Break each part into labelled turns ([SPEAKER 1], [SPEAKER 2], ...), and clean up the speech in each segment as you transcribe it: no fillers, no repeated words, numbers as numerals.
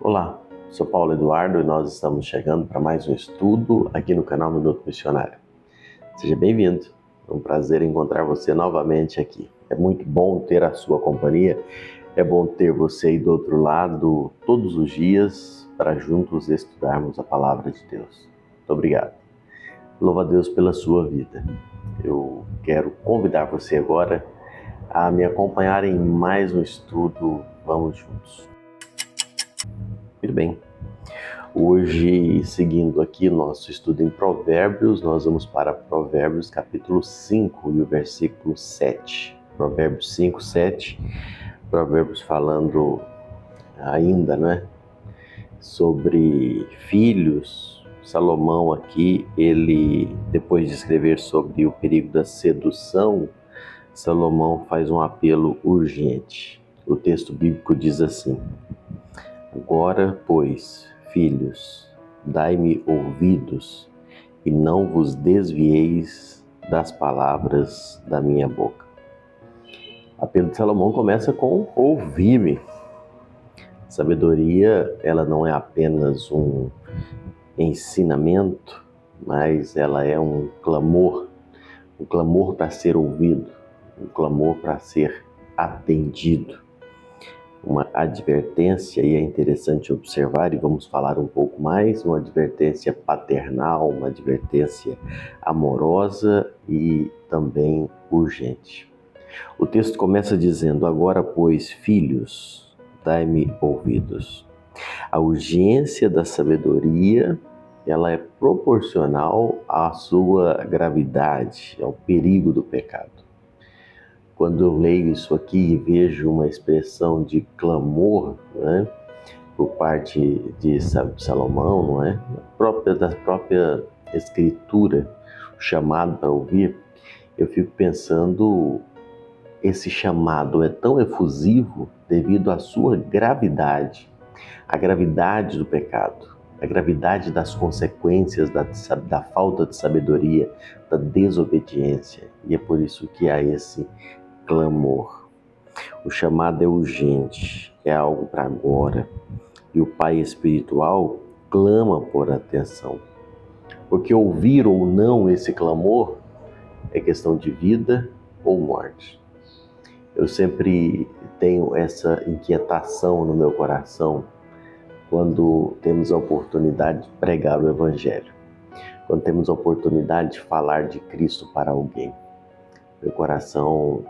[SPEAKER 1] Olá, sou Paulo Eduardo e nós estamos chegando para mais um estudo aqui no canal Minuto Missionário. Seja bem-vindo, é um prazer encontrar você novamente aqui. É muito bom ter a sua companhia, é bom ter você aí do outro lado todos os dias para juntos estudarmos a Palavra de Deus. Muito obrigado. Louva a Deus pela sua vida. Eu quero convidar você agora a me acompanhar em mais um estudo. Vamos juntos. Muito bem. Hoje, seguindo aqui nosso estudo em Provérbios, nós vamos para Provérbios capítulo 5 e o versículo 7. Provérbios 5, 7. Provérbios falando ainda, né, sobre filhos. Salomão aqui, ele, depois de escrever sobre o perigo da sedução, Salomão faz um apelo urgente. O texto bíblico diz assim: Agora, pois, filhos, dai-me ouvidos e não vos desvieis das palavras da minha boca. O apelo de Salomão começa com ouvir-me. Sabedoria, ela não é apenas um ensinamento, mas ela é um clamor para ser ouvido, um clamor para ser atendido. Uma advertência, e é interessante observar, e vamos falar um pouco mais, uma advertência paternal, uma advertência amorosa e também urgente. O texto começa dizendo: Agora, pois, filhos, dai-me ouvidos. A urgência da sabedoria, ela é proporcional à sua gravidade, ao perigo do pecado. Quando eu leio isso aqui e vejo uma expressão de clamor, né, por parte de Salomão, não é? Da própria escritura, o chamado para ouvir, eu fico pensando, esse chamado é tão efusivo devido à sua gravidade, a gravidade do pecado, a gravidade das consequências da falta de sabedoria, da desobediência. E é por isso que há esse clamor. O chamado é urgente, é algo para agora. E o pai espiritual clama por atenção. Porque ouvir ou não esse clamor é questão de vida ou morte. Eu sempre tenho essa inquietação no meu coração quando temos a oportunidade de pregar o Evangelho, quando temos a oportunidade de falar de Cristo para alguém. Meu coração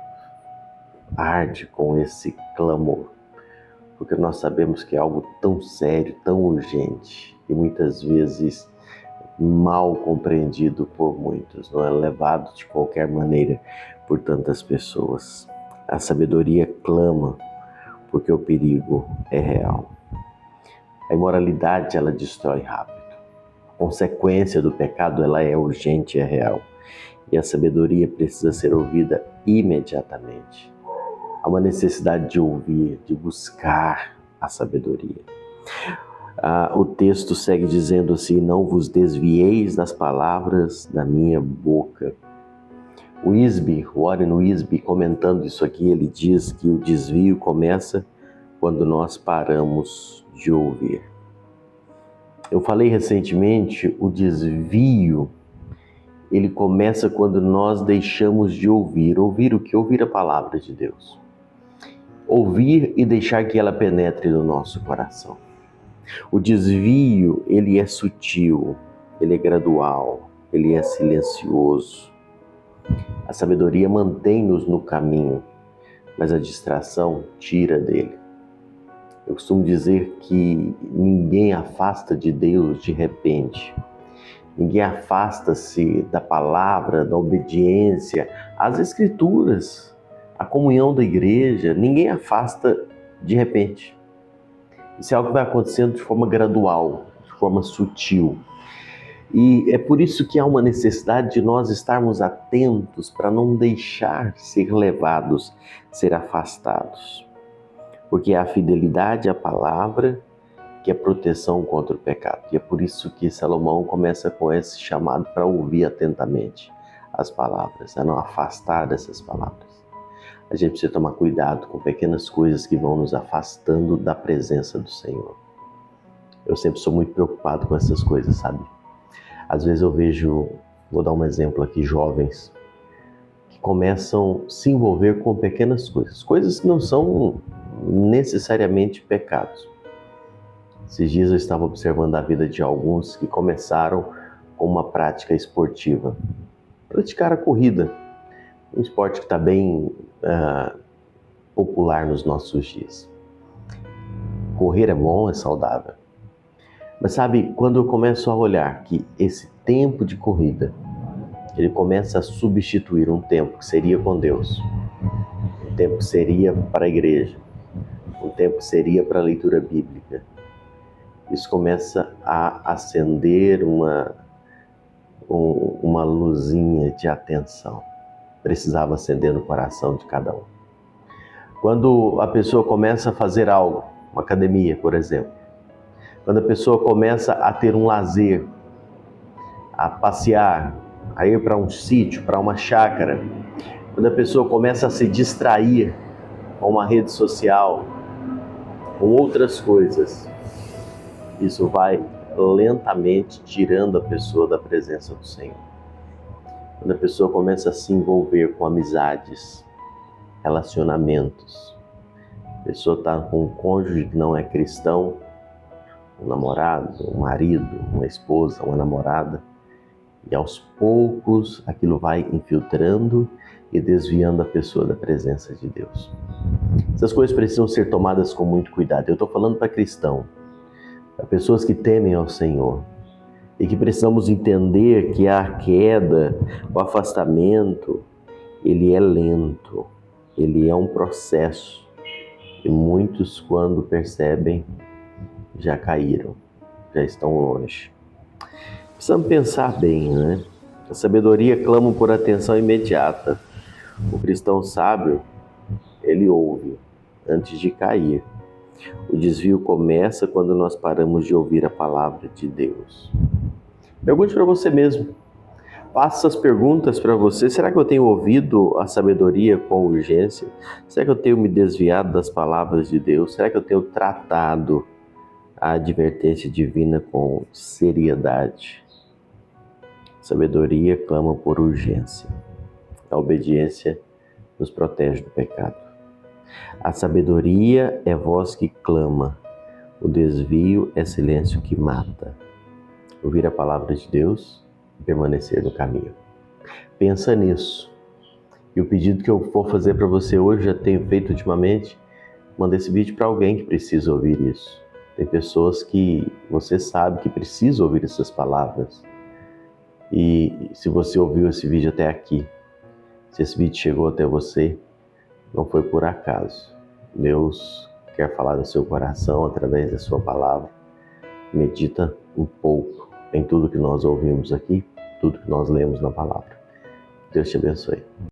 [SPEAKER 1] arde com esse clamor, porque nós sabemos que é algo tão sério, tão urgente e muitas vezes mal compreendido por muitos, não é levado de qualquer maneira por tantas pessoas. A sabedoria clama porque o perigo é real. A imoralidade, ela destrói rápido. A consequência do pecado, ela é urgente e é real. E a sabedoria precisa ser ouvida imediatamente. Há uma necessidade de ouvir, de buscar a sabedoria. O texto segue dizendo assim: Não vos desvieis das palavras da minha boca. O Warren Wiersbe, comentando isso aqui, ele diz que o desvio começa quando nós paramos de ouvir. Eu falei recentemente, o desvio, ele começa quando nós deixamos de ouvir. Ouvir o que? Ouvir a palavra de Deus. Ouvir e deixar que ela penetre no nosso coração. O desvio, ele é sutil, ele é gradual, ele é silencioso. A sabedoria mantém-nos no caminho, mas a distração tira dele. Eu costumo dizer que ninguém afasta de Deus de repente. Ninguém afasta-se da palavra, da obediência, às Escrituras, à comunhão da igreja. Ninguém afasta de repente. Isso é algo que vai acontecendo de forma gradual, de forma sutil. E é por isso que há uma necessidade de nós estarmos atentos para não deixar ser levados, ser afastados. Porque a fidelidade à palavra que é proteção contra o pecado. E é por isso que Salomão começa com esse chamado para ouvir atentamente as palavras, a não afastar dessas palavras. A gente precisa tomar cuidado com pequenas coisas que vão nos afastando da presença do Senhor. Eu sempre sou muito preocupado com essas coisas, sabe? Às vezes eu vejo, vou dar um exemplo aqui, jovens que começam a se envolver com pequenas coisas, coisas que não são necessariamente pecados. Esses dias eu estava observando a vida de alguns que começaram com uma prática esportiva. Praticar a corrida, um esporte que está bem popular nos nossos dias. Correr é bom, é saudável. Mas sabe, quando eu começo a olhar que esse tempo de corrida, ele começa a substituir um tempo que seria com Deus, um tempo que seria para a igreja, um tempo que seria para a leitura bíblica, isso começa a acender uma luzinha de atenção. Precisava acender no coração de cada um. Quando a pessoa começa a fazer algo, uma academia, por exemplo, quando a pessoa começa a ter um lazer, a passear, a ir para um sítio, para uma chácara, quando a pessoa começa a se distrair com uma rede social, com outras coisas, isso vai lentamente tirando a pessoa da presença do Senhor. Quando a pessoa começa a se envolver com amizades, relacionamentos, a pessoa está com um cônjuge que não é cristão, um namorado, um marido, uma esposa, uma namorada, e aos poucos aquilo vai infiltrando e desviando a pessoa da presença de Deus. Essas coisas precisam ser tomadas com muito cuidado. Eu estou falando para cristão, para pessoas que temem ao Senhor, e que precisamos entender que a queda, o afastamento, ele é lento, ele é um processo, e muitos, quando percebem, já caíram, já estão longe. Precisamos pensar bem, né? A sabedoria clama por atenção imediata. O cristão sábio, ele ouve antes de cair. O desvio começa quando nós paramos de ouvir a palavra de Deus. Pergunte para você mesmo. Faça essas perguntas para você. Será que eu tenho ouvido a sabedoria com urgência? Será que eu tenho me desviado das palavras de Deus? Será que eu tenho tratado a advertência divina com seriedade? Sabedoria clama por urgência. A obediência nos protege do pecado. A sabedoria é voz que clama. O desvio é silêncio que mata. Ouvir a palavra de Deus e permanecer no caminho. Pensa nisso. E o pedido que eu for fazer para você hoje, já tenho feito ultimamente, manda esse vídeo para alguém que precisa ouvir isso. Tem pessoas que você sabe que precisam ouvir essas palavras. E se você ouviu esse vídeo até aqui, se esse vídeo chegou até você, não foi por acaso. Deus quer falar no seu coração através da sua palavra. Medita um pouco em tudo que nós ouvimos aqui, tudo que nós lemos na palavra. Deus te abençoe.